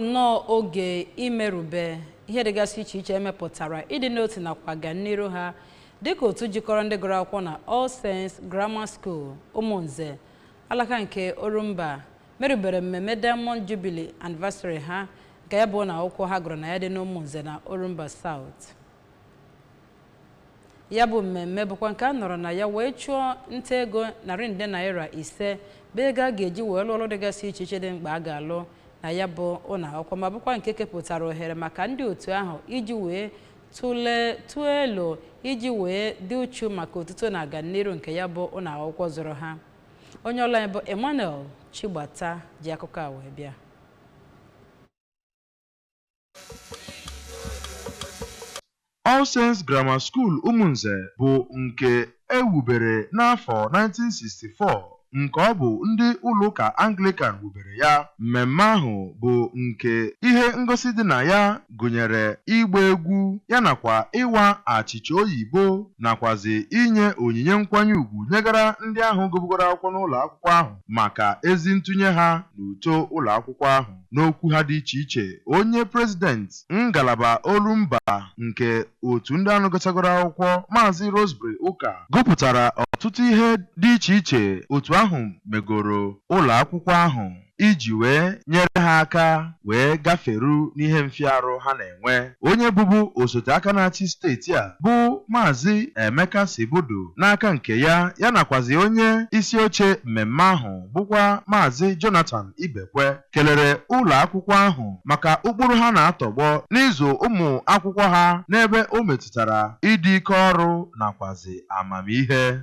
no oge imerube ihe dịgasị iche iche emepụtara ịdị n'otu nakwa ganiru ha dịka otu jikọrọ ndị gụrụ akwụkwọ na All Saints Grammar School Umunze alaka nke Orumba merubere mmemme Diamond Jubilee Anniversary ha nke ya bụ na akwụkwọ ha gụrụ na ya dị n'Umunze na Orumba South. Ya bụ mmemme bụkwa nke a nọrọ na ya wee chụọ nta ego $500 bụ ego a ga-eji wee lụọ ọrụ dịgasị iche iche dị mkpa a ga-alụ na ya bụ ụlọ akwụkwọ ma bụkwa nke kepụtara ohere maka ndị otu ahụ iji wee tụọ elu iji wee dị uchu maka otuto na aganiru nke ya bụ ụlọ akwụkwọ zụrụ ha. Onye ọla anyị bụ Emmanuel Chigbata ji akụkọ a wee bịa. All Saints Grammar School Umunze bụ nke ewubere n'afọ 1964 nke ọ bụ ndị ụlọụka Anglican wubere ya. Mmemme ahụ bụ nke ihe ngosi dị na ya gụnyere ịgba egwu ya nakwa ịwa achịcha oyibo nakwazi inye onyinye nkwanye ugwu nyegara ndị ahụ gụbugoro akwụkwọ n'ụlọ akwụkwọ ahụ maka ezi ntụnye ha n'uto ụlọ akwụkwọ ahụ. N'okwu ha dị iche iche, onye prezident ngalaba Orumba nke otu ndị ahụ gụchagoro akwụkwọ Maazị Roseberry Ụka gụpụtara ọtụtụ ihe dị iche iche otu ahụ megoro ụlọ akwụkwọ ahụ iji wee nyere ha aka wee gaferu n'ihe mfiarụ ha na-enwe. Onye bụbu osote aka na-achị steeti a bụ Maazị Emeka Sibudu n'aka nke ya nakwazi onye isi oche mmemme ahụ bụkwa Maazị Jonathan Ibekwe kelere ụlọ akwụkwọ ahụ maka ụkpụrụ ha na-atọgbọ n'ịzụ ụmụ akwụkwọ ha n'ebe o metụtara ịdị ike ọrụ nakwazi amamihe.